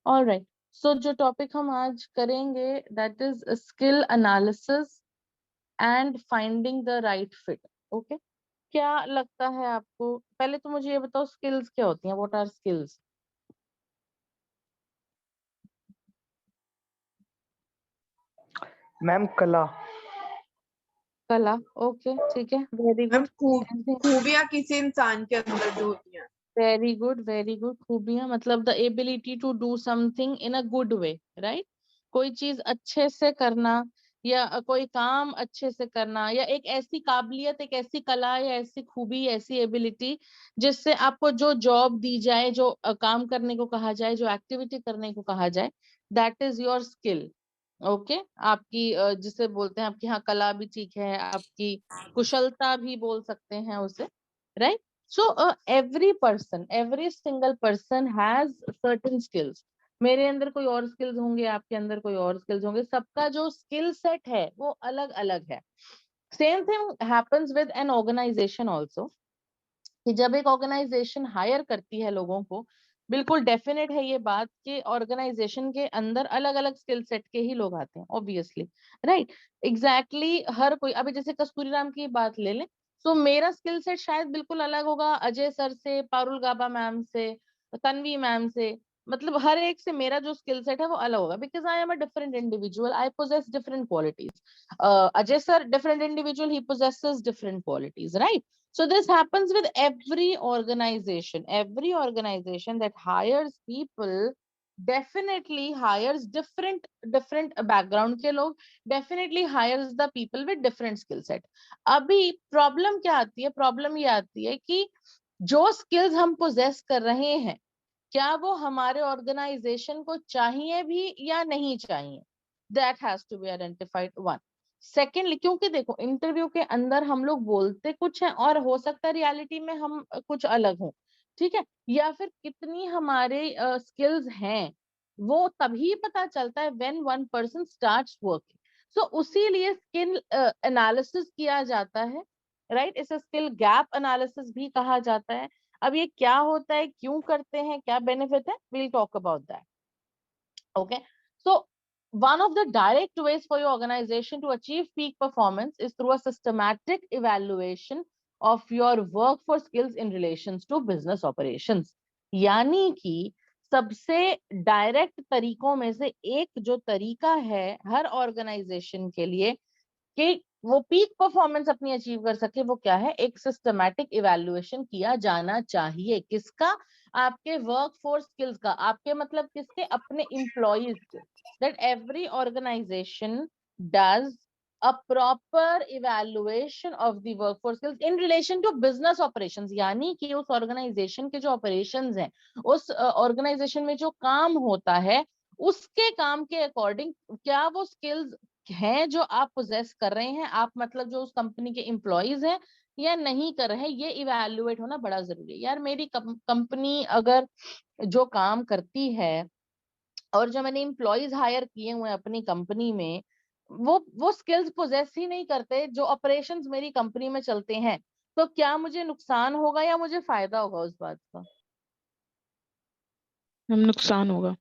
Alright, सो जो topic हम आज करेंगे that is skill analysis and finding the right fit. Okay, क्या लगता है आपको, पहले तो मुझे ये बताओ स्किल्स क्या होती हैं, व्हाट आर स्किल्स? मैम कला। कला, ओके ठीक है, वेरी मैम गुड। खूबियां किसी इंसान के अंदर जो होती हैं। वेरी गुड वेरी गुड, खूबियां मतलब the ability to do something in a good way, right? कोई चीज अच्छे से करना, या कोई काम अच्छे से करना, या एक ऐसी काबिलियत, एक ऐसी कला, या ऐसी खूबी, ऐसी एबिलिटी जिससे आपको जो जॉब दी जाए, जो काम करने को कहा जाए, जो एक्टिविटी करने को कहा जाए, that is your skill. Okay, आपकी जिसे बोलते हैं, आपकी हाँ कला भी ठीक है, आपकी कुशलता भी बोल सकते हैं उसे, right? So every single person has certain skills. मेरे अंदर कोई और स्किल्स होंगे, आपके अंदर कोई और स्किल्स होंगे, सबका जो स्किल सेट है वो अलग अलग है। Same thing happens with an organisation also, कि जब एक ऑर्गेनाइजेशन हायर करती है लोगों को, बिल्कुल डेफिनेट है ये बात कि ऑर्गेनाइजेशन के अंदर अलग अलग स्किल सेट के ही लोग आते हैं, ऑब्वियसली, राइट? एग्जैक्टली, हर कोई, अभी जैसे कस्तूरीराम की बात ले लें, तो मेरा स्किल सेट शायद बिल्कुल अलग होगा अजय सर से, पारुल गाबा मैम से, तन्वी मैम से, मतलब हर एक से मेरा जो स्किल सेट है वो अलग होगा, because I am a different individual, I poses different qualities. Ajay sir different individual, he possesses different qualities, right? So this happens with every organization that hires people definitely hires different background के लोग, definitely hires the people with different skill set. अभी problem क्या आती है? Problem ये आती है कि जो स्किल्स हम पोजेस कर रहे हैं, क्या वो हमारे ऑर्गेनाइजेशन को चाहिए भी या नहीं चाहिए? That has to be identified, one. Secondly, क्योंकि देखो इंटरव्यू के अंदर हम लोग बोलते कुछ है और हो सकता है रियलिटी में हम कुछ अलग हो, ठीक है? या फिर कितनी हमारे स्किल्स हैं, वो तभी पता चलता है when one person starts working. So उसी लिए स्किल एनालिसिस किया जाता है, राइट? इसे स्किल गैप एनालिसिस भी कहा जाता है। अब ये क्या होता है, क्यों करते हैं, क्या बेनिफिट है, we'll talk about that. Okay, so one of the direct ways for your organization to achieve peak performance is through a systematic evaluation of your workforce skills in relations to business operations. यानी कि सबसे direct तरीकों में से एक जो तरीका है हर ऑर्गेनाइजेशन के लिए कि वो पीक परफॉर्मेंस अपनी अचीव कर सके, वो क्या है? एक सिस्टमैटिक इवैल्यूएशन किया जाना चाहिए। किसका? आपके वर्क फोर्स स्किल्स का। आपके मतलब किसके? अपने एम्प्लॉइज के। That every organisation does a proper evaluation of the workforce skills in relation to business operations, यानी कि उस ऑर्गेनाइजेशन के जो ऑपरेशंस हैं, उस ऑर्गेनाइजेशन में जो काम होता है, उसके काम के अकॉर्डिंग क्या वो स्किल्स हैं जो आप पोजेस कर रहे हैं, आप मतलब जो उस कंपनी के एम्प्लॉइज हैं, या नहीं कर रहे हैं, ये इवैल्यूएट होना बड़ा जरूरी है। यार मेरी कंपनी अगर जो काम करती है और जो मैंने एम्प्लॉइज हायर किए हुए हैं अपनी कंपनी में, वो स्किल्स पोजेस ही नहीं करते जो ऑपरेशंस मेरी कंपनी में चलते हैं, तो क्या मुझे नुकसान होगा या मुझे फायदा होगा उस बात का? हम नुकसान होगा।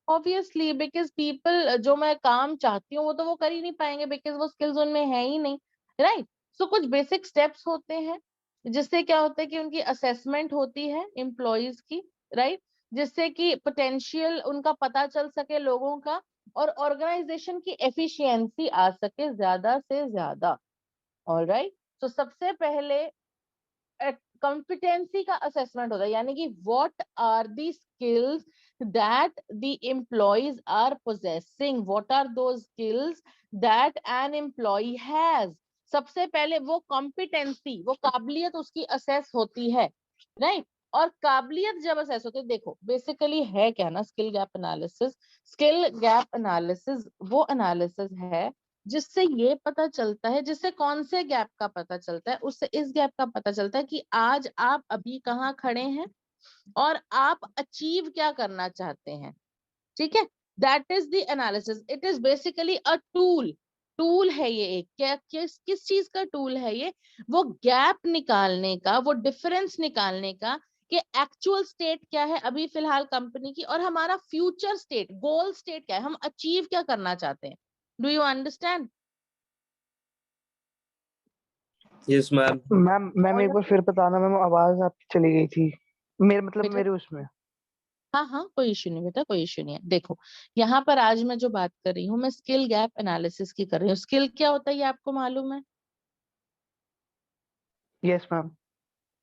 ऑब्वियसली, बिकॉज पीपल जो मैं काम चाहती हूँ वो तो वो कर ही नहीं पाएंगे, बिकॉज वो स्किल्स उनमें है ही नहीं, राइट? सो कुछ बेसिक स्टेप्स होते हैं जिससे क्या होता है कि उनकी असेसमेंट होती है एम्प्लॉयज की, राइट? जिससे कि पोटेंशियल उनका पता चल सके लोगों का, और ऑर्गेनाइजेशन की एफिशिएंसी आ सके ज्यादा से ज्यादा। ऑलराइट, तो सबसे पहले कॉम्पिटेंसी का असेसमेंट होता है, यानी कि what are the skills that the employees are possessing, what are those skills that an employee has. सबसे पहले वो कॉम्पिटेंसी, वो काबिलियत उसकी असेस होती है, राइट? और काबिलियत जब असेस होती है, देखो बेसिकली है क्या ना, skill gap analysis. Skill gap analysis वो एनालिसिस है जिससे ये पता चलता है, जिससे कौन से गैप का पता चलता है, उससे इस गैप का पता चलता है कि आज आप अभी कहाँ खड़े हैं और आप अचीव क्या करना चाहते हैं, ठीक है? That is the analysis. It is basically a tool है ये एक। क्या किस चीज का टूल है ये? वो गैप निकालने का, वो डिफरेंस निकालने का कि एक्चुअल स्टेट क्या है अभी फिलहाल कंपनी की, और हमारा फ्यूचर स्टेट, गोल स्टेट क्या है, हम अचीव क्या करना चाहते हैं. Do you understand? Yes ma'am. Ma'am ma'am एक बार फिर बताना मैम, आवाज आपकी चली गई थी मेरे मतलब बेटा मेरे उसमें। हाँ हाँ, कोई इश्यू नहीं बेटा, कोई इश्यू नहीं है. देखो यहाँ पर आज मैं जो बात कर रही हूँ, मैं स्किल गैप एनालिसिस की कर रही हूँ. स्किल क्या होता है ये आपको मालूम है? Yes ma'am.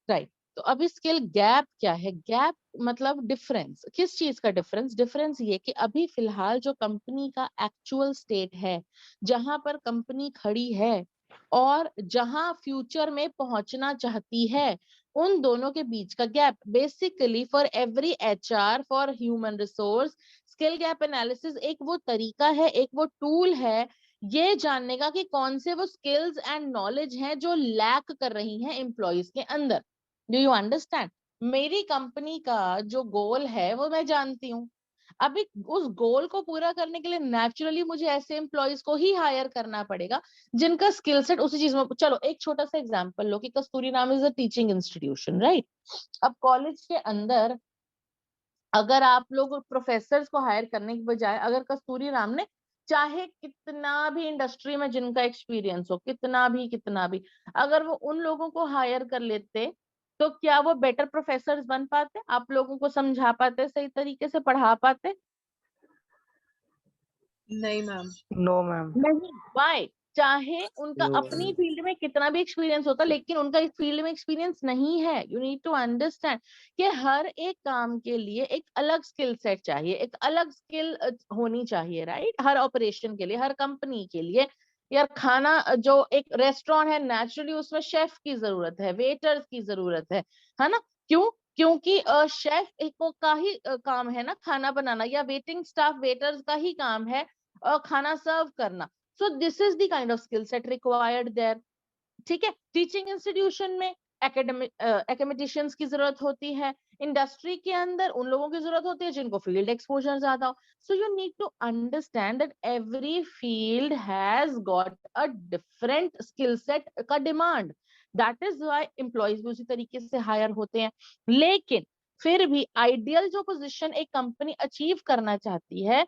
राइट. तो अभी स्किल गैप क्या है? गैप मतलब डिफरेंस. किस चीज का डिफरेंस? डिफरेंस ये कि अभी फिलहाल जो कंपनी का एक्चुअल स्टेट है, जहां पर कंपनी खड़ी है और जहां फ्यूचर में पहुंचना चाहती है, उन दोनों के बीच का gap. Basically for every HR, for human resource, skill gap analysis एक वो तरीका है, एक वो टूल है ये जानने का कि कौन से वो स्किल्स एंड नॉलेज हैं जो लैक कर रही हैं एम्प्लॉयज के अंदर. Do you understand? मेरी कंपनी का जो गोल है वो मैं जानती हूँ. अभी उस गोल को पूरा करने के लिए नेचुरली मुझे ऐसे एम्प्लॉयज को ही हायर करना पड़ेगा जिनका स्किल सेट उसी चीज में. चलो एक छोटा सा एग्जांपल लो कि Kasturi Ram is a teaching institution, right? अब कॉलेज के अंदर अगर आप लोग प्रोफेसर्स को हायर करने की बजाय, अगर कस्तूरी राम ने चाहे कितना भी इंडस्ट्री में जिनका एक्सपीरियंस हो, कितना भी अगर वो उन लोगों को हायर कर लेते, तो क्या वो बेटर प्रोफेसर्स बन पाते? आप लोगों को समझा पाते, सही तरीके से पढ़ा पाते? नहीं मैम. No ma'am. नहीं. वाई? चाहे उनका No. अपनी फील्ड में कितना भी एक्सपीरियंस होता, लेकिन उनका इस फील्ड में एक्सपीरियंस नहीं है. यू नीड टू अंडरस्टैंड कि हर एक काम के लिए एक अलग स्किल सेट चाहिए, एक अलग स्किल होनी चाहिए, राइट? हर ऑपरेशन के लिए, हर कंपनी के लिए. यार खाना जो एक रेस्टोरेंट है, नेचुरली उसमें शेफ की जरूरत है, वेटर्स की जरूरत है ना? क्यों? क्योंकि शेफ एक का ही काम है ना खाना बनाना, या वेटिंग स्टाफ वेटर्स का ही काम है खाना सर्व करना. So this is the kind of skill set required there. ठीक है. टीचिंग इंस्टीट्यूशन में एकेडमिशियंस की जरूरत होती है. इंडस्ट्री के अंदर उन लोगों की जरूरत होती है जिनको फील्ड एक्सपोजर ज्यादा हो. So you need to understand that every field has got a different skill set का demand. That is why employers भी उसी तरीके से हायर होते हैं. लेकिन फिर भी आइडियल जो पोजीशन एक कंपनी अचीव करना चाहती है,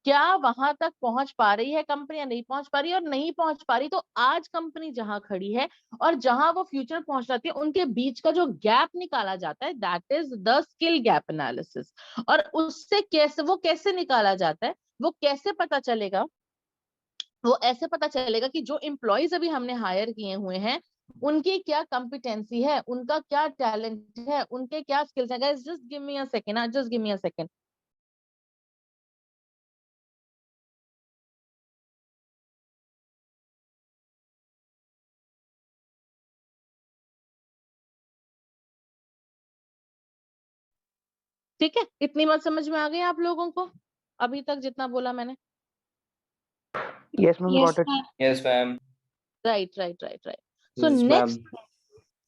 क्या वहां तक पहुंच पा रही है कंपनी या नहीं पहुंच पा रही है? और नहीं पहुंच पा रही तो आज कंपनी जहां खड़ी है और जहां वो फ्यूचर पहुंच जाती है, उनके बीच का जो गैप निकाला जाता है, that is the skill gap analysis. और उससे कैसे निकाला जाता है, वो कैसे पता चलेगा? वो ऐसे पता चलेगा कि जो एम्प्लॉयज अभी हमने हायर किए हुए हैं, उनकी क्या कॉम्पिटेंसी है, उनका क्या टैलेंट है, उनके क्या स्किल्स है. Guys just give me a second, just give me a second. ठीक है, इतनी बात समझ में आ गई आप लोगों को अभी तक जितना बोला मैंने? Yes ma'am, Yes got it. ma'am. Yes ma'am. Right. So Yes ma'am. next,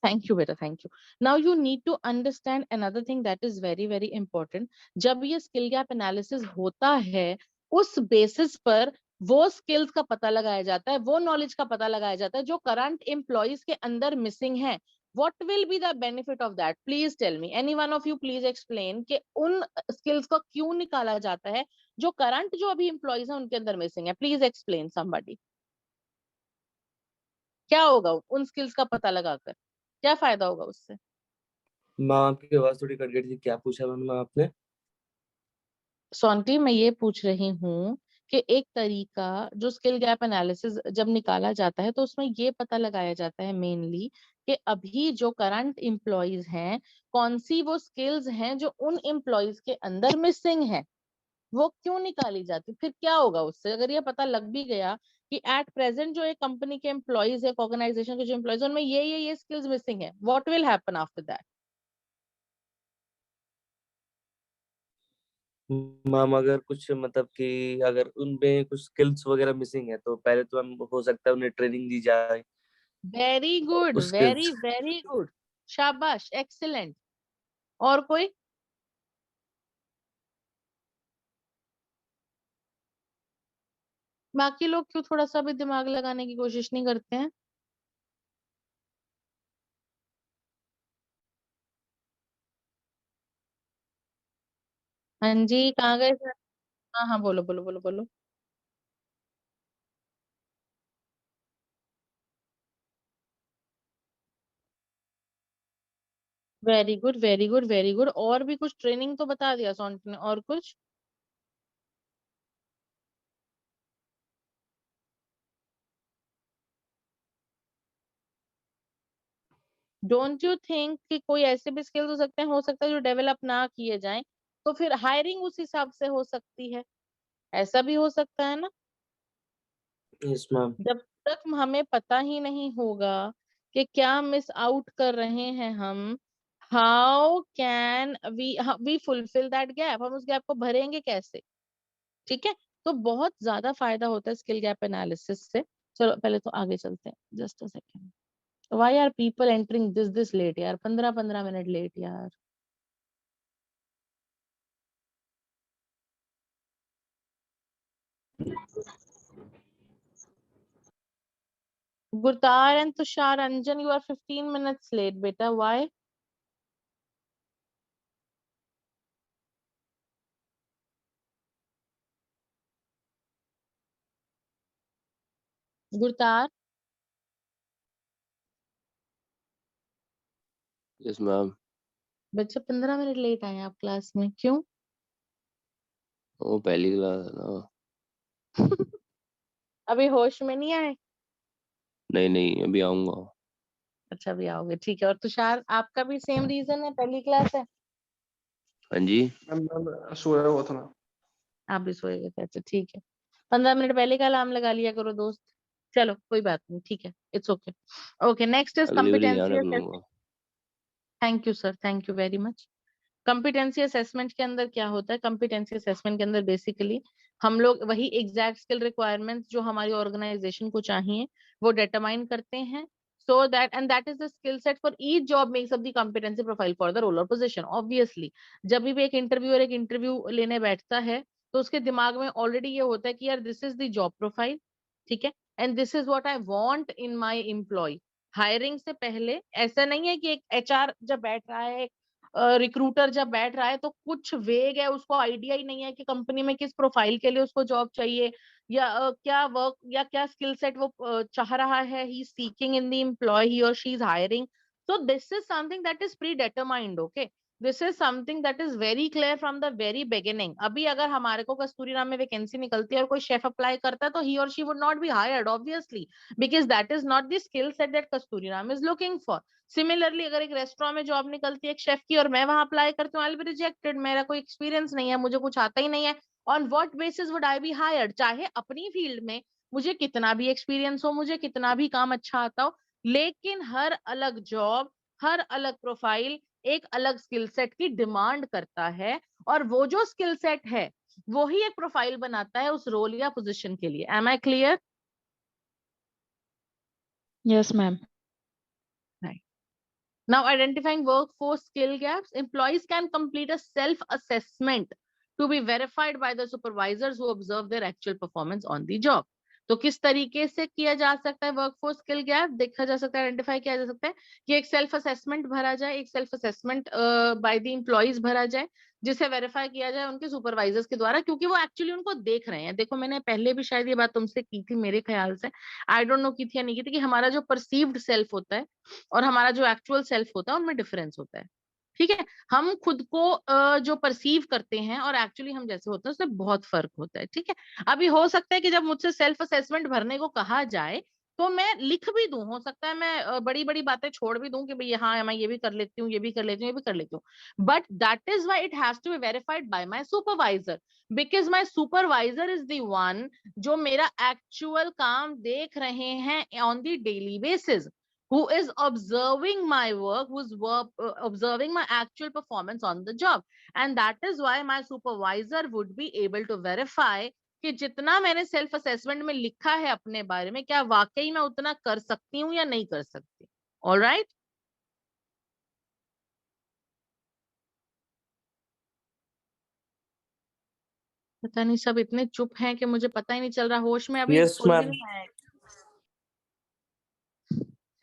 thank you beta, thank you. Now you need to understand another thing that is very very important. जब ये skill gap analysis होता है, उस basis पर वो skills का पता लगाया जाता है, वो knowledge का पता लगाया जाता है जो current employees के अंदर missing है. What will be the benefit of that? Please tell me. Any one of you please explain कि उन skills को क्यों निकाला जाता है जो current जो अभी employees हैं उनके अंदर missing है. Please explain somebody. क्या होगा उन स्किल्स का पता लगाकर? क्या फायदा होगा उससे? मैम आपकी आवाज थोड़ी कट गई थी, क्या पूछा मैम आपने? सोनटी, मैं ये पूछ रही हूँ कि एक तरीका जो स्किल गैप एनालिसिस जब निकाला जाता है तो उसमें ये पता लगाया जाता है मेनली कि अभी जो करंट एम्प्लॉयज हैं, कौन सी वो स्किल्स हैं जो उन एम्प्लॉयज के अंदर मिसिंग है, वो क्यों निकाली जाती? फिर क्या होगा उससे अगर ये पता लग भी गया कि एट प्रेजेंट जो एक कंपनी के एम्प्लॉयज है, ऑर्गेनाइजेशन के जो एम्प्लॉयज, उनमें ये स्किल्स मिसिंग है, what will happen after that? Ma'am अगर कुछ मतलब कि अगर उनमें कुछ स्किल्स वगैरह मिसिंग है तो पहले तो मैम हो सकता है उन्हें ट्रेनिंग दी जाए वेरी गुड, उस वेरी स्किल्स। Very good. शाबाश, एक्सीलेंट. और कोई? बाकी लोग क्यों थोड़ा सा भी दिमाग लगाने की कोशिश नहीं करते हैं? हाँ जी, कहाँ गए सर? हाँ हाँ, बोलो बोलो बोलो बोलो। Very good very good very good. और भी कुछ ट्रेनिंग तो बता दिया सोनट ने, और कुछ? डोंट यू थिंक कि कोई ऐसे भी स्किल्स हो सकता है जो डेवलप ना किए जाएं, तो फिर हायरिंग उस हिसाब से हो सकती है, ऐसा भी हो सकता है ना? Yes ma'am. जब तक हमें पता ही नहीं होगा कि क्या मिस आउट कर रहे हैं हम, how can we fulfil that gap, हम उस गैप को भरेंगे कैसे? ठीक है। तो बहुत ज्यादा फायदा होता है स्किल गैप एनालिसिस से। चलो पहले तो आगे चलते हैं, just a second. Why are people entering this late यार, 15-15 मिनट लेट यार। Gurtar and Tushar Anjan, you are 15 minutes late बेटा, व्हाई? Gurtar, yes ma'am. बच्चे 15 मिनट लेट आए आप क्लास में, क्यों? वो पहली क्लास है ना। अभी होश में नहीं आए? नहीं नहीं, अभी आऊंगा। अच्छा अभी आओगे, ठीक है। और तुषार, आपका भी सेम रीजन है, पहली क्लास है? हाँ जी। मैं सोया हुआ था ना। आप भी सोए गए थे, अच्छा ठीक है। 15 मिनट पहले का अलार्म लगा लिया करो दोस्त। चलो कोई बात नहीं, ठीक है, it's okay. Okay, next is अगली वाली ध्यान कॉम्पिटेंसी रख असेसमेंट। लूंगा। Thank you sir, thank you very much. Competency assessment के अंदर क्या होता है? कॉम्पिटेंसी असेसमेंट के अंदर बेसिकली हम लोग वही एग्जैक्ट स्किल रिक्वायरमेंट्स जो हमारी ऑर्गेनाइजेशन को चाहिए वो डिटरमाइन करते हैं, so that and that is the skill set for each job makes up the competency profile for the role और पोजीशन। ऑब्वियसली जब भी एक इंटरव्यूअर एक इंटरव्यू लेने बैठता है तो उसके दिमाग में ऑलरेडी ये होता है कि यार this is the job profile, ठीक है, and this is what I want in my employee. Hiring से पहले ऐसा नहीं है कि एक एचआर जब बैठ रहा है, रिक्रूटर जब बैठ रहा है तो कुछ वेग है, उसको आइडिया ही नहीं है कि कंपनी में किस प्रोफाइल के लिए उसको जॉब चाहिए, या क्या वर्क या क्या स्किल सेट वो चाह रहा है, ही सीकिंग इन द एम्प्लॉय ही और she is hiring. So this is something that is pre determined, okay. This is something that is very clear from the very beginning. अभी अगर हमारे को कस्तूरी नाम में वैकेंसी निकलती है और कोई शेफ अप्लाई करता है तो ही और she would not be hired obviously, because that is not the skill set that Kasturi नाम इज लुकिंग फॉर। सिमिलरली अगर एक रेस्टोरेंट में जॉब निकलती है एक शेफ की और मैं वहां अप्लाई करती हूँ, आई विल बी रिजेक्टेड, मेरा कोई एक्सपीरियंस नहीं है, मुझे कुछ आता ही नहीं है। On what basis would I B hired? चाहे अपनी फील्ड में मुझे कितना भी एक्सपीरियंस हो, मुझे कितना भी काम अच्छा आता हो, लेकिन हर अलग जॉब, हर अलग प्रोफाइल एक अलग स्किल सेट की डिमांड करता है, और वो जो स्किल सेट है वो ही एक प्रोफाइल बनाता है उस रोल या पोजीशन के लिए। Am I clear? Yes, ma'am. Now, identifying workforce skill gaps, employees can complete a self-assessment to be verified by the supervisors who observe their actual performance on the job. तो किस तरीके से किया जा सकता है वर्कफोर्स स्किल गैप? देखा जा सकता है, आइडेंटिफाई किया जा सकता है कि एक सेल्फ असेसमेंट भरा जाए, एक self assessment by the employees भरा जाए, जिसे वेरीफाई किया जाए उनके सुपरवाइजर्स के द्वारा, क्योंकि वो एक्चुअली उनको देख रहे हैं। देखो मैंने पहले भी शायद ये बात तुमसे की थी मेरे ख्याल से, आई डोंट नो की थी या नहीं की थी, कि हमारा जो परसीव्ड सेल्फ होता है और हमारा जो एक्चुअल सेल्फ होता है उनमें डिफरेंस होता है, ठीक है। हम खुद को जो परसीव करते हैं और एक्चुअली हम जैसे होते हैं उसमें बहुत फर्क होता है, ठीक है। अभी हो सकता है कि जब मुझसे सेल्फ असेसमेंट भरने को कहा जाए तो मैं लिख भी दूं, हो सकता है मैं बड़ी बड़ी बातें छोड़ भी दूं कि भाई हाँ मैं ये भी कर लेती हूँ, ये भी कर लेती हूँ, ये भी कर लेती हूँ, but that is why it has to be verified by my supervisor, because my supervisor is the one जो मेरा एक्चुअल काम देख रहे हैं on the daily basis, who is observing my work, observing my actual performance on the job. And that is why my supervisor would be able to verify कि जितना मैंने self assessment में लिखा है अपने बारे में, क्या वाकई मैं उतना कर सकती हूँ या नहीं कर सकती। All right? पता नहीं सब इतने चुप हैं कि मुझे पता ही नहीं चल रहा, होश में अभी यस कोई भी मैम। नहीं आया।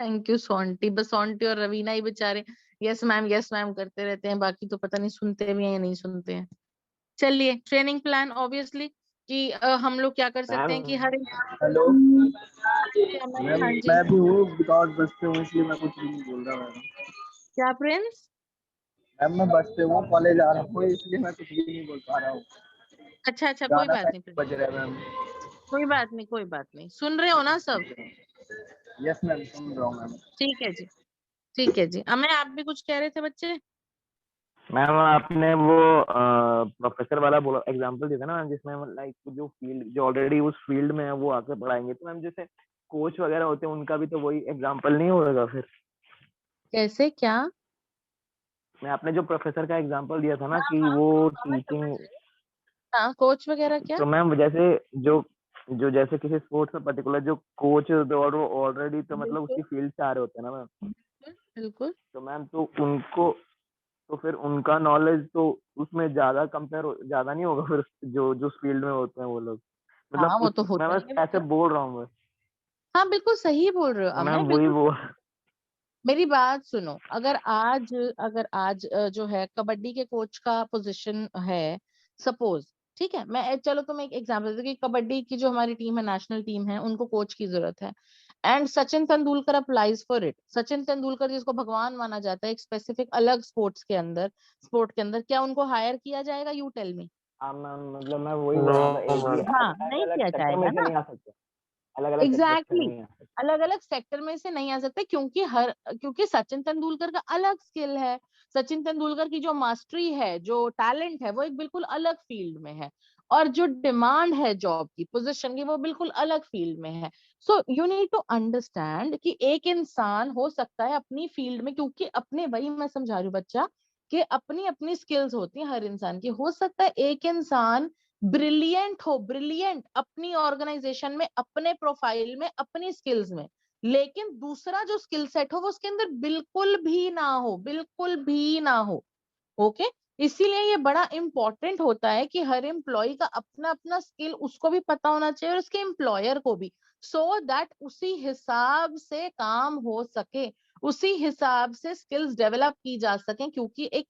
थैंक यू सोंटी, बस सोंटी और रवीना ही बेचारे यस मैम करते रहते हैं, बाकी तो पता नहीं सुनते भी हैं या नहीं सुनते हैं। चलिए ट्रेनिंग प्लान ऑब्वियसली कि हम लोग क्या कर सकते हैं कि हर हेलो मैम, हाँ जी मैं भी हूँ बिकॉज बस पे हूँ इसलिए मैं कुछ भी नहीं बोल रहा मैम। क्या प्रिंस? मैम मैं बस पे हूँ, कॉलेज आ रहा हूँ इसलिए मैं कुछ भी नहीं बोल पा रहा हूँ। अच्छा अच्छा, कोई गाना बात नहीं प्रिंस, बज रहा है मैम। कोई बात नहीं, कोई बात नहीं, सुन रहे हो ना सब? यस मैम, सुन रहा हूँ मैम। ठीक है जी, ठीक है जी। अमय आप भी कुछ कह रहे थे बच्चे? मैम आपने वो प्रोफेसर वाला बोला एग्जांपल दिया था ना मैम, जिसमें लाइक जो फील्ड जो ऑलरेडी उस फील्ड में है वो आके पढ़ाएंगे, तो मैम जैसे कोच वगैरह होते हैं उनका भी तो वही एग्जांपल नहीं होगा फिर? कैसे क्या? मैं आपने जो प्रोफेसर का एग्जांपल दिया था ना कि हाँ, वो अमय टीचिंग, हाँ, कोच वगैरह क्या? तो मैम जैसे जो जो जैसे किसी स्पोर्ट्स में पर्टिकुलर जो कोच और वो ऑलरेडी तो मतलब बिल्कुल उसी फील्ड से आ रहे होते हैं ना मैम, बिल्कुल बिल्कुल। तो मैम तो उनको तो फिर उनका नॉलेज तो उसमें ज्यादा नहीं होगा फिर, जो जो फील्ड में होते हैं वो लोग, मतलब हाँ वो उस तो मैं होता बस ही है ऐसे बेटा। बोल रहा हूँ बस। हाँ बिल्कुल सही बोल रहे हो तो अमय, मैम वही बिल्कुल। वो मेरी बात सुनो, अगर आज जो है कबड्डी के कोच का पोजीशन है, सपोज, ठीक है, मैं चलो तुम्हें एक एग्जांपल देती हूँ कि कबड्डी की जो हमारी टीम है, नेशनल टीम है, उनको कोच की जरूरत है, and Sachin Tendulkar applies for it. Sachin Tendulkar जिसको भगवान माना जाता है एक स्पेसिफिक अलग स्पोर्ट के अंदर, क्या उनको हायर किया जाएगा? You tell me. हाँ मैम, मतलब मैं वही बोल रहा था एक ही हाँ अलग नहीं अलग किया सेक्टर में जाएगा से ना। नहीं आ सकते, अलग अलग सेक्टर से एग्जैक्टली नहीं आ सकते। अलग अलग सेक्टर में से नहीं आ सकते, क्योंकि सचिन तेंदुलकर का अलग स्किल है। सचिन तेंदुलकर की जो मास्टरी है, जो टैलेंट है, वो एक बिल्कुल अलग फील्ड में है, और जो डिमांड है जॉब की, पोजीशन की, वो बिल्कुल अलग फील्ड में है। So you need to understand कि एक इंसान हो सकता है अपनी फील्ड में, क्योंकि अपने, वही मैं समझा रही हूँ बच्चा, कि अपनी अपनी स्किल्स होती हैं हर इंसान की। हो सकता है एक इंसान ब्रिलियंट अपनी ऑर्गेनाइजेशन में, अपने प्रोफाइल में, अपनी स्किल्स में, लेकिन दूसरा जो स्किल सेट हो वो उसके अंदर बिल्कुल भी ना हो, बिल्कुल भी ना हो। ओके, इसीलिए ये बड़ा इंपॉर्टेंट होता है कि हर एम्प्लॉय का अपना अपना स्किल उसको भी पता होना चाहिए और उसके एम्प्लॉयर को भी, सो दैट उसी हिसाब से काम हो सके, उसी हिसाब से स्किल्स डेवलप की जा सके। क्योंकि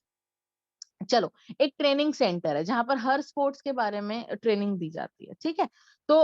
चलो एक ट्रेनिंग सेंटर है जहां पर हर स्पोर्ट्स के बारे में ट्रेनिंग दी जाती है, ठीक है, तो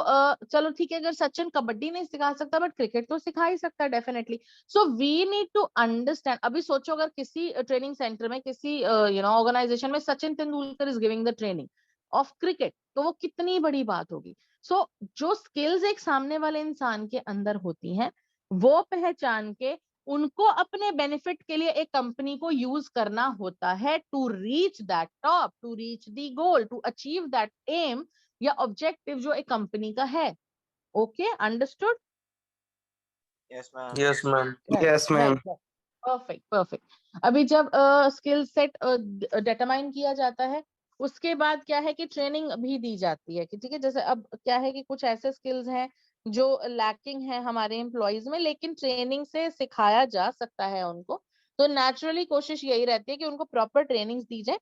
चलो ठीक है, अगर सचिन कबड्डी नहीं सिखा सकता बट क्रिकेट तो सिखा ही सकता है definitely. So we need to understand. अभी सोचो अगर किसी ट्रेनिंग सेंटर में, किसी ऑर्गेनाइजेशन में Sachin Tendulkar is giving the training of cricket, तो वो कितनी बड़ी बात होगी। सो जो स्किल्स एक सामने वाले इंसान के अंदर होती हैं, वो पहचान के उनको अपने बेनिफिट के लिए एक कंपनी को यूज करना होता है, to reach that top, to reach the goal, to achieve that aim या ऑब्जेक्टिव जो एक कंपनी का है। Okay, understood? Yes ma'am. Yes ma'am. Yes ma'am. Perfect perfect. अभी जब स्किल सेट डिटरमाइन किया जाता है, उसके बाद क्या है कि ट्रेनिंग भी दी जाती है कि ठीक है, जैसे अब क्या है कि कुछ ऐसे स्किल्स हैं जो लैकिंग है हमारे एम्प्लॉयज में, लेकिन ट्रेनिंग से सिखाया जा सकता है उनको। तो नेचुरली कोशिश यही रहती है कि उनको प्रॉपर ट्रेनिंग दी जाए,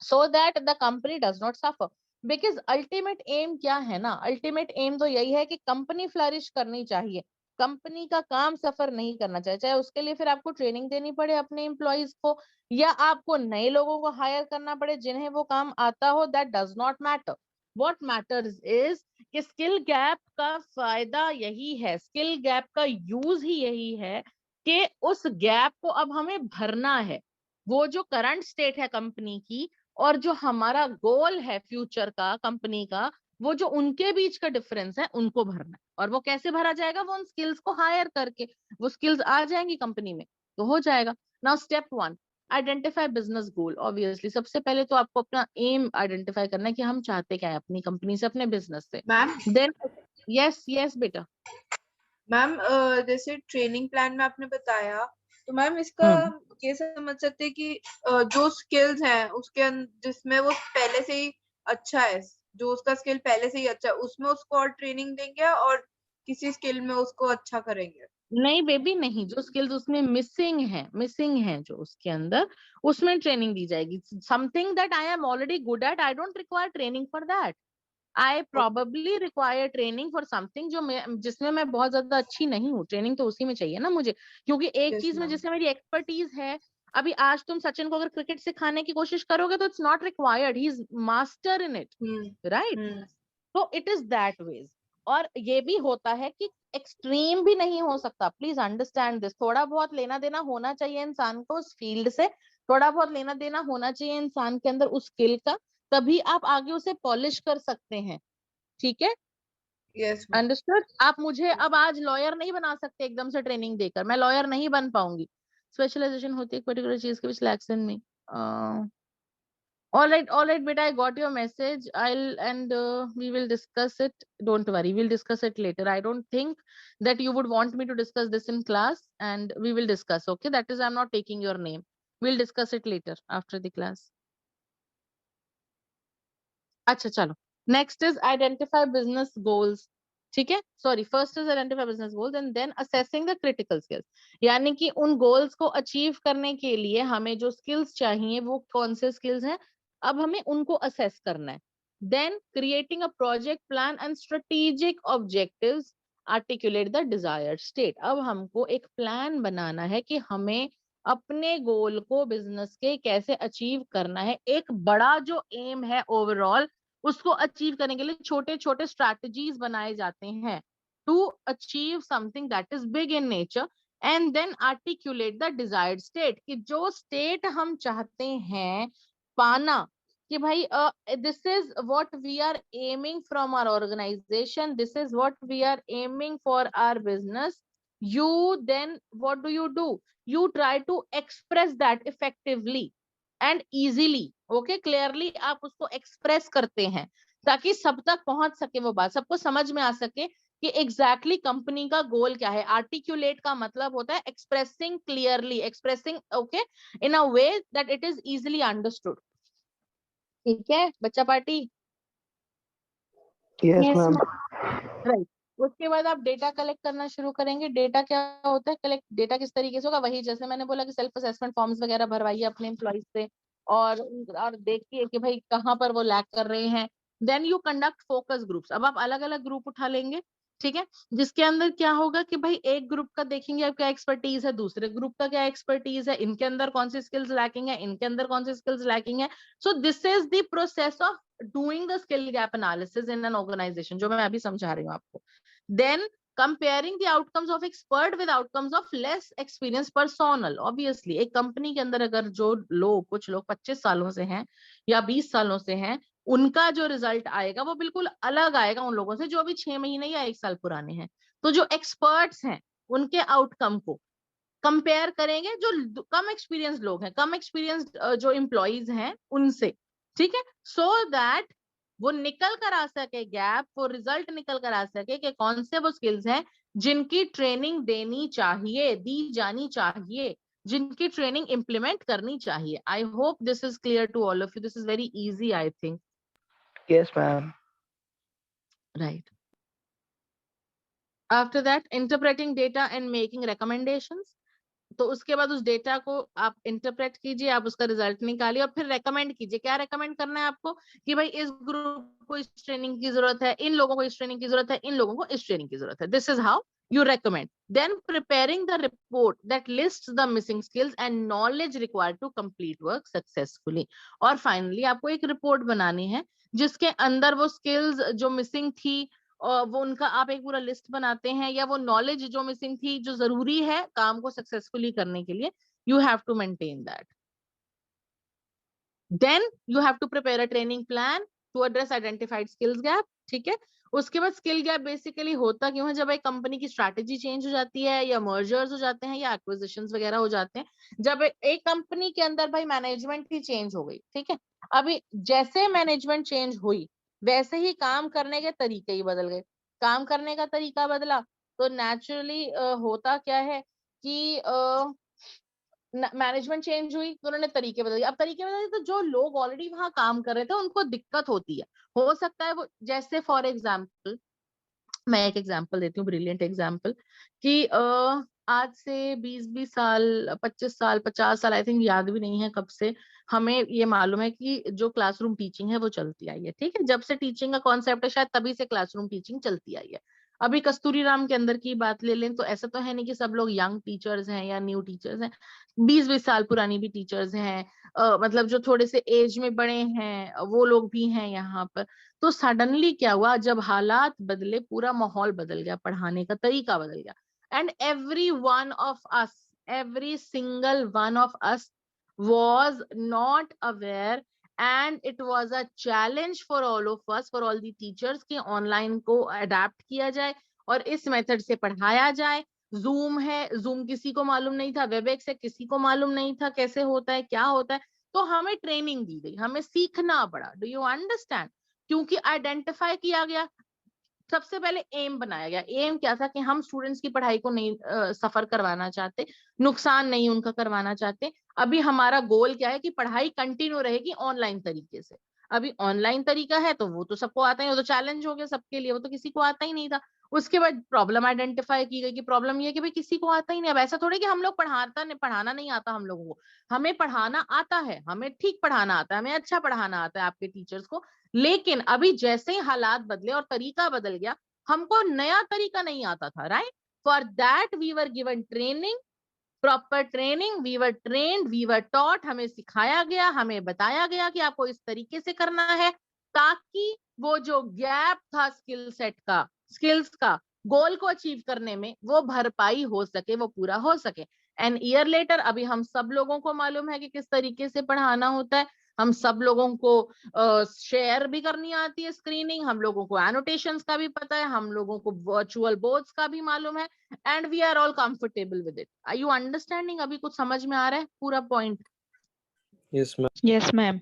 so that the company does not suffer. Because ultimate aim क्या है ना, अल्टीमेट एम तो यही है कि कंपनी फ्लरिश करनी चाहिए, कंपनी का काम सफर नहीं करना चाहिए। चाहे उसके लिए फिर आपको ट्रेनिंग देनी पड़े अपने एम्प्लॉयज को, या आपको नए लोगों को हायर करना पड़े जिन्हें वो काम आता हो, that does not matter. What matters is कि स्किल गैप का फायदा यही है, स्किल गैप का यूज ही यही है कि उस गैप को अब हमें भरना है। वो जो करंट स्टेट है कंपनी की और जो हमारा गोल है फ्यूचर का कंपनी का, वो जो उनके बीच का डिफरेंस है उनको भरना है। और वो कैसे भरा जाएगा? वो उन स्किल्स को हायर करके, वो स्किल्स आ जाएंगी कंपनी में तो हो जाएगा। नाउ स्टेप 1, आइडेंटिफाई बिजनेस गोल। ऑब्वियसली सबसे पहले तो आपको अपना एम आइडेंटिफाई करना है कि हम चाहते क्या है अपनी कंपनी से, अपने बिजनेस से। मैम देन यस यस बेटा। मैम जैसे ट्रेनिंग प्लान में आपने बताया, तो मैम इसका हम्म ये समझ सकते हैं कि जो स्किल्स हैं उसके जिसमें वो पहले से ही अच्छा है, जो उसका स्किल पहले से ही अच्छा है, उसमें उसको और ट्रेनिंग देंगे और किसी स्किल में उसको अच्छा करेंगे? नहीं बेबी नहीं, जो स्किल्स उसमें मिसिंग है जो उसके अंदर, उसमें ट्रेनिंग दी जाएगी। Something that I am already good at, I don't require training for that. I okay. Probably require training for something जिसमें मैं बहुत ज्यादा अच्छी नहीं हूँ, ट्रेनिंग तो उसी में चाहिए ना मुझे, क्योंकि एक यस चीज में मैम। जिसमें मेरी एक्सपर्टीज है, अभी आज तुम सचिन को अगर क्रिकेट सिखाने की कोशिश करोगे तो it's not required, he is master in it, right? तो इट इज दैट वेज। और ये भी होता है कि एक्सट्रीम भी नहीं हो सकता, प्लीज अंडरस्टैंड दिस। थोड़ा बहुत लेना देना होना चाहिए इंसान को उस फील्ड से, थोड़ा बहुत लेना देना होना चाहिए इंसान के अंदर उस स्किल का, तभी आप आगे उसे पॉलिश कर सकते हैं, ठीक है? Yes understood? आप मुझे अब आज लॉयर नहीं बना सकते एकदम से ट्रेनिंग देकर, मैं लॉयर नहीं बन पाऊंगी। स्पेशलाइजेशन होती है पर्टिकुलर चीज के which lacks in me. All right, beta, I got your message. We will discuss it. Don't worry, we'll discuss it later. I don't think that you would want me to discuss this in class, and we will discuss. Okay, that is, I'm not taking your name. We'll discuss it later after the class. अच्छा चलो, next is identify business goals. ठीक है, sorry, first is identify business goals and then assessing the critical skills. यानी कि उन goals को achieve करने के लिए हमें जो स्किल्स चाहिए वो कौन से स्किल्स हैं, अब हमें उनको असेस करना है। Then creating a project plan and strategic objectives articulate the desired state. अब हमको एक प्लान बनाना है कि हमें अपने गोल को बिजनेस के कैसे अचीव करना है। एक बड़ा जो एम है ओवरऑल, उसको अचीव करने के लिए छोटे छोटे स्ट्रैटेजीज बनाए जाते हैं to achieve something that is big in nature, and then articulate the desired state, कि जो स्टेट हम चाहते हैं पाना, कि भाई this is what we are aiming from our organization, this is what we are aiming for our business. You then what do? You try to express that effectively and easily, okay, clearly आप उसको express करते हैं ताकि सब तक पहुंच सके वो बात, सबको समझ में आ सके कि एग्जैक्टली कंपनी का गोल क्या है। आर्टिकुलेट का मतलब होता है expressing clearly, expressing okay in a way that it is easily understood. ठीक है बच्चा party? Yes yes ma'am. Ma'am. Right. उसके बाद आप डेटा कलेक्ट करना शुरू करेंगे। डेटा क्या होता है? कलेक्ट डेटा किस तरीके से होगा? वही जैसे मैंने बोला कि सेल्फ असेसमेंट फॉर्म्स वगैरह भरवाइए अपने एम्प्लॉइज से और देखिए कि भाई कहाँ पर वो लैक कर रहे हैं। Then you conduct focus groups. अब आप अलग अलग ग्रुप उठा लेंगे, ठीक है, जिसके अंदर क्या होगा कि भाई एक ग्रुप का देखेंगे अब क्या एक्सपर्टीज है, दूसरे ग्रुप का क्या एक्सपर्टीज है, इनके अंदर कौन सी स्किल्स लैकिंग है, इनके अंदर कौन सी स्किल्स लैकिंग है। So this is the process of doing the skill gap analysis in an organization, जो मैं अभी समझा रही हूँ आपको। Then comparing the outcomes of expert with outcomes of less experienced personnel. Obviously एक कंपनी के अंदर अगर जो लोग, कुछ लोग 25 सालों से हैं या 20 सालों से हैं, उनका जो रिजल्ट आएगा वो बिल्कुल अलग आएगा उन लोगों से जो अभी 6 महीने या 1 साल पुराने हैं। तो जो एक्सपर्ट्स हैं उनके आउटकम को कंपेयर करेंगे जो कम एक्सपीरियंस लोग हैं, कम एक्सपीरियंस जो एम्प्लॉइज हैं उनसे, ठीक है, सो दैट वो निकल कर आ सके गैप, वो रिजल्ट निकल कर आ सके कि कौन से वो स्किल्स हैं जिनकी ट्रेनिंग देनी चाहिए, दी जानी चाहिए, जिनकी ट्रेनिंग इंप्लीमेंट करनी चाहिए। I hope this is clear to all of you. This is very easy I think. Yes ma'am. Right. After that interpreting data and making recommendations. तो उसके बाद उस डेटा को आप इंटरप्रेट कीजिए, आप उसका रिजल्ट निकालिए और फिर रेकमेंड कीजिए। क्या रेकमेंड करना है आपको? कि भाई इस ग्रुप को इस ट्रेनिंग की जरूरत है, इन लोगों को इस ट्रेनिंग की जरूरत है, इन लोगों को इस ट्रेनिंग की जरूरत है। This is how you recommend. Then preparing the report that lists the missing skills and knowledge required to complete work successfully. और finally आपको एक रिपोर्ट बनानी है जिसके अंदर वो स्किल्स जो मिसिंग थी और वो उनका आप एक पूरा लिस्ट बनाते हैं, या वो नॉलेज जो मिसिंग थी जो जरूरी है काम को सक्सेसफुली करने के लिए, you have to maintain that. Then you have to prepare a training plan to address identified skills gap. ठीक है, उसके बाद स्किल गैप बेसिकली होता क्यों है? जब एक कंपनी की स्ट्रैटेजी चेंज हो जाती है या मर्जर्स हो जाते हैं या एक्विजिशंस वगैरह हो जाते हैं, जब एक कंपनी के अंदर भाई मैनेजमेंट ही चेंज हो गई, ठीक है, अभी जैसे मैनेजमेंट चेंज हुई वैसे ही काम करने के तरीके ही बदल गए। काम करने का तरीका बदला तो नेचुरली होता क्या है कि मैनेजमेंट चेंज हुई तो उन्होंने तरीके बदल दिए। अब तरीके बदल दिए तो जो लोग ऑलरेडी वहां काम कर रहे थे उनको दिक्कत होती है। हो सकता है वो, जैसे फॉर एग्जाम्पल मैं एक एग्जाम्पल देती हूँ, ब्रिलियंट एग्जाम्पल, कि आज से 20 साल, 25 साल, 50 साल, आई थिंक याद भी नहीं है कब से, हमें ये मालूम है कि जो क्लासरूम टीचिंग है वो चलती आई है। ठीक है, जब से टीचिंग का कॉन्सेप्ट है शायद तभी से क्लासरूम टीचिंग चलती आई है। अभी कस्तूरी राम के अंदर की बात ले लें तो ऐसा तो है नहीं कि सब लोग यंग टीचर्स हैं या न्यू टीचर्स हैं, 20-20 साल पुरानी भी टीचर्स हैं, मतलब जो थोड़े से एज में बड़े हैं वो लोग भी हैं यहाँ पर। तो सडनली क्या हुआ, जब हालात बदले, पूरा माहौल बदल गया, पढ़ाने का तरीका बदल गया, and every single one of us was not aware, and it was a challenge for all of us, for all the teachers, कि ऑनलाइन को अडेप्ट किया जाए और इस मेथड से पढ़ाया जाए। जूम है, जूम किसी को मालूम नहीं था, वेबएक्स है, किसी को मालूम नहीं था कैसे होता है, क्या होता है, तो हमें ट्रेनिंग दी गई, हमें सीखना पड़ा। Do you understand? क्योंकि आइडेंटिफाई किया गया, सबसे पहले एम बनाया गया। एम क्या था कि हम स्टूडेंट्स की पढ़ाई को नहीं सफर करवाना चाहते, नुकसान नहीं उनका करवाना चाहते। अभी हमारा गोल क्या है कि पढ़ाई कंटिन्यू रहेगी ऑनलाइन तरीके से। अभी ऑनलाइन तरीका है तो वो तो सबको आता ही, वो तो चैलेंज हो गया सबके लिए, वो तो किसी को आता ही नहीं था। उसके बाद प्रॉब्लम आइडेंटिफाई की गई कि प्रॉब्लम ये है कि भाई किसी को आता ही नहीं। अब ऐसा थोड़ी कि हम लोग पढ़ाना नहीं आता हम लोगों को, हमें पढ़ाना आता है, हमें ठीक पढ़ाना आता है, हमें अच्छा पढ़ाना आता है आपके टीचर्स को। लेकिन अभी जैसे ही हालात बदले और तरीका बदल गया, हमको नया तरीका नहीं आता था, right? For that we were given training, proper training, we were trained, we were taught, हमें सिखाया गया, हमें बताया गया कि आपको इस तरीके से करना है, ताकि वो जो गैप था स्किल सेट का, स्किल्स का, गोल को अचीव करने में, वो भरपाई हो सके, वो पूरा हो सके। एंड ईयर लेटर अभी हम सब लोगों को मालूम है कि किस तरीके से पढ़ाना होता है। हम सब लोगों को शेयर भी करनी आती है स्क्रीनिंग, हम लोगों को एनोटेशंस का भी पता है, हम लोगों को वर्चुअल बोर्ड्स का भी मालूम है, and we are all comfortable with it. Are you understanding? अभी कुछ समझ में आ रहा है पूरा point? Yes ma'am. Yes ma'am.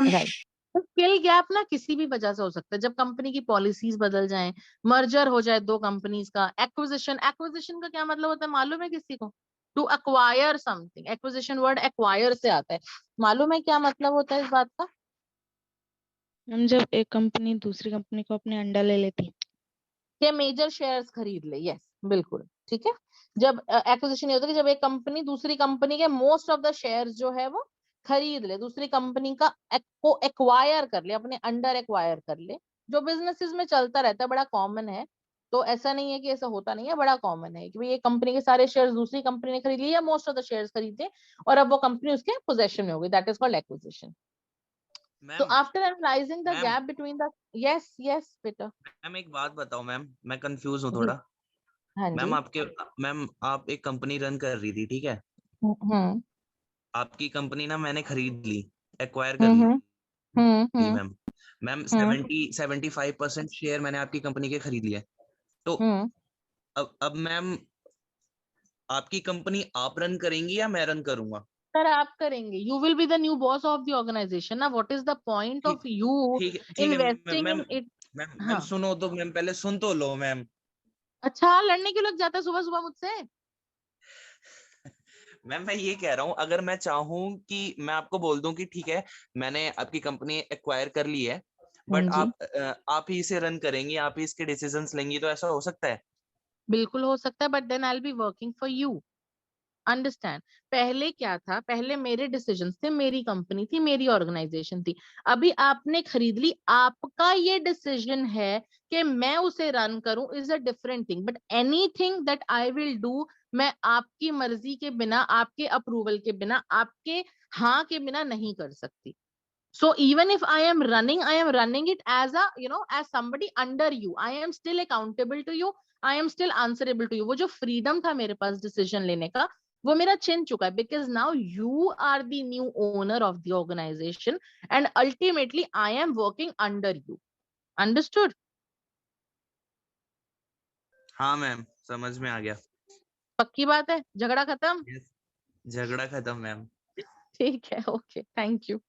Right. Skill gap ना किसी भी वजह से हो सकता है, जब कंपनी की पॉलिसीज बदल जाएं, मर्जर हो जाए दो कंपनीज का, एक्विजिशन, एक्विजिशन का क्या मतलब होता है मालूम है किसी को? To acquire something, acquisition word acquire से आता है, मालूम है क्या मतलब होता है इस बात का? हम जब एक कंपनी दूसरी कंपनी को अपने अंडर ले लेती, के मेजर शेयर्स खरीद ले, यस बिल्कुल ठीक है। जब एक्विजिशन ये होता है कि जब एक कंपनी दूसरी कंपनी के मोस्ट ऑफ द शेयर्स जो है वो खरीद ले, दूसरी कंपनी का को एक्वायर कर ले, अपने अंडर एक्वायर कर ले, जो बिजनेसेस में चलता रहता है, बड़ा कॉमन है। तो ऐसा नहीं है कि ऐसा होता नहीं है, बड़ा कॉमन है कि भाई ये कंपनी के सारे शेयर्स दूसरी कंपनी ने खरीद लिए या मोस्ट ऑफ द शेयर्स खरीदे और अब वो कंपनी उसके पोजेशन में हो गई, दैट इज कॉल्ड एक्विजिशन। तो ma'am after analysing the ma'am gap between the, yes yes बेटा, मैम एक बात बताओ मैम, मैं कंफ्यूज हूँ जी, थोड़ा। हाँ जी, मैम आप एक कंपनी रन कर रही थी, ठीक है? हम्म आपकी कंपनी ना मैंने खरीद ली, एक्वायर कर हम्म ली मैम। मैम हम्म 75% शेयर मैंने आपकी कंपनी के खरीद लिए। तो हम्म अब मैम आपकी कंपनी आप रन करेंगी या मैं रन करूंगा? सर आप करेंगे, you will be the new boss of the organization ना, व्हाट इज द पॉइंट ठीक ऑफ यू ठीक है ma'am investing ma'am in it? Ma'am हाँ, सुनो तो मैम, पहले सुन तो लो मैम। अच्छा लड़ने क्यों लग जाता है सुबह सुबह मुझसे? मैम मैं ये कह रहा हूँ, अगर मैं चाहूँ कि मैं आपको बोल दूं कि ठीक है मैंने आपकी कंपनी एक्वायर कर ली है, बट जी, आप ही इसे रन करेंगी, आप ही इसके डिसीजंस लेंगी, तो ऐसा हो सकता है? बिल्कुल हो सकता है, but then I will be working for you, understand? पहले क्या था, पहले मेरे डिसीजंस थे, मेरी कंपनी थी, मेरी ऑर्गेनाइजेशन थी। अभी आपने खरीद ली, आपका ये डिसीजन है कि मैं उसे रन करूं, is a different thing, but anything that I will do, मैं आपकी मर्जी के बिना, आपके अप्रूवल के बिना, आपके हाँ के बिना नहीं कर सकती। So even if I am running it as a, as somebody under you. I am still accountable to you. I am still answerable to you. वो जो freedom था मेरे पास decision लेने का, वो मेरा छिन चुका है, because now you are the new owner of the organization and ultimately I am working under you. Understood? हाँ मैम, समझ में आ गया। पक्की बात है, झगड़ा खत्म? Yes, झगड़ा खत्म मैम। ठीक है, okay, thank you.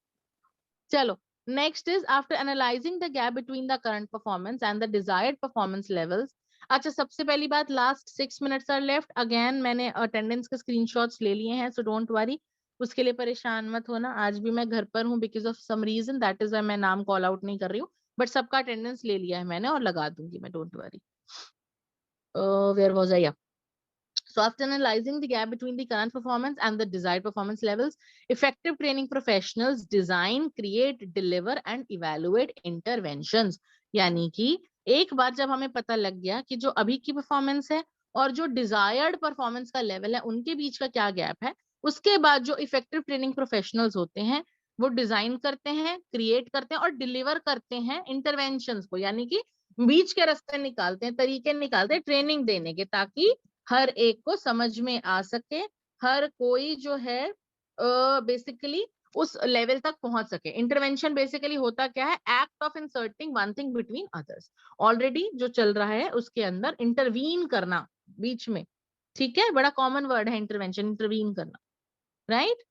चलो, next is after analyzing the gap between the current performance and the desired performance levels. अच्छा, सबसे पहली बात, last 6 minutes are left. Again मैंने attendance के screenshots ले लिए हैं, so don't worry. उसके लिए परेशान मत होना, आज भी मैं घर पर हूँ because of some reason, that is why मैं नाम call out नहीं कर रही हूँ, but सबका attendance ले लिया है मैंने और लगा दूंगी मैं, don't worry. Where was I? Yeah. So after analyzing the gap between the current performance and the desired performance levels, effective training professionals design, create, deliver and evaluate interventions. यानी कि एक बार जब हमें पता लग गया कि जो अभी की परफॉर्मेंस है और जो डिजायर्ड परफॉर्मेंस का लेवल है उनके बीच का क्या गैप है, उसके बाद जो इफेक्टिव ट्रेनिंग प्रोफेशनल्स होते हैं वो डिजाइन करते हैं, क्रिएट करते हैं और डिलीवर करते हैं इंटरवेंशंस को, यानी कि बीच के रास्ते निकालते हैं, तरीके निकालते हैं ट्रेनिंग देने के, ताकि हर एक को समझ में आ सके, हर कोई जो है बेसिकली उस लेवल तक पहुंच सके। इंटरवेंशन बेसिकली होता क्या है, act of inserting one thing between others. Already जो चल रहा है उसके अंदर इंटरवीन करना बीच में, ठीक है, बड़ा कॉमन वर्ड है इंटरवेंशन, इंटरवीन करना, राइट।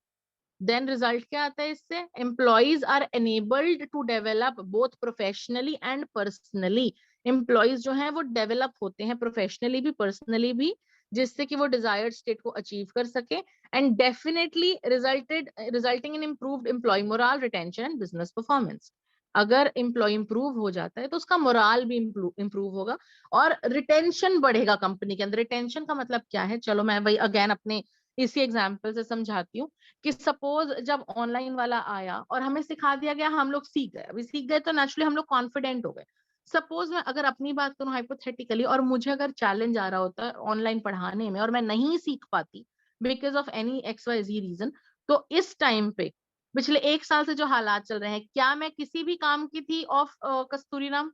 देन रिजल्ट क्या आता है इससे, employees are enabled to develop both professionally and personally. Employees जो हैं वो डेवलप होते हैं प्रोफेशनली भी पर्सनली भी, जिससे कि वो डिजायर्ड स्टेट को अचीव कर सके, and definitely resulting in improved employee morale, retention and business performance. अगर एम्प्लॉय इंप्रूव हो जाता है तो उसका मोराल भी इंप्रूव होगा और रिटेंशन बढ़ेगा कंपनी के अंदर। रिटेंशन का मतलब क्या है, चलो मैं वही अगेन अपने इसी एग्जाम्पल से समझाती हूँ कि सपोज जब ऑनलाइन वाला आया और हमें सिखा दिया गया, हम लोग सीख गए, अभी सीख गए तो नेचुरली हम लोग कॉन्फिडेंट हो गए। सपोज मैं अगर अपनी बात करूं हाइपोथेटिकली, और मुझे अगर चैलेंज आ रहा होता है ऑनलाइन पढ़ाने में और मैं नहीं सीख पाती because of any XYZ reason, तो इस टाइम पे पिछले 1 साल से जो हालात चल रहे हैं, क्या मैं किसी भी काम की थी ऑफ कस्तूरी नाम?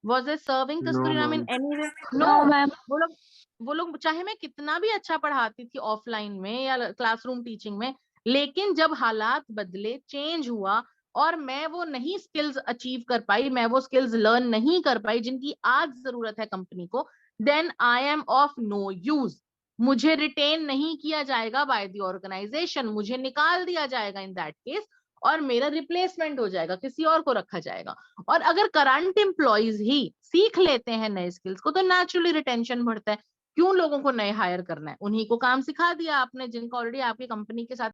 Was I serving no Kasturi नाम ma'am. in any way? No No. Ma'am. वो लोग चाहे मैं कितना भी अच्छा पढ़ाती थी ऑफलाइन में या क्लासरूम टीचिंग में, लेकिन जब हालात बदले, चेंज हुआ और मैं वो नहीं स्किल्स अचीव कर पाई, मैं वो स्किल्स लर्न नहीं कर पाई जिनकी आज जरूरत है कंपनी को, then I am of no use. मुझे रिटेन नहीं किया जाएगा बाय द ऑर्गेनाइजेशन, मुझे निकाल दिया जाएगा इन दैट केस, और मेरा रिप्लेसमेंट हो जाएगा, किसी और को रखा जाएगा। और अगर करंट एम्प्लॉयज ही सीख लेते हैं नए स्किल्स को तो नेचुरली रिटेंशन बढ़ता है। क्यों लोगों को नए हायर करना है, उन्हीं को काम सिखा दिया आपने जिनका ऑलरेडी आपकी कंपनी के साथ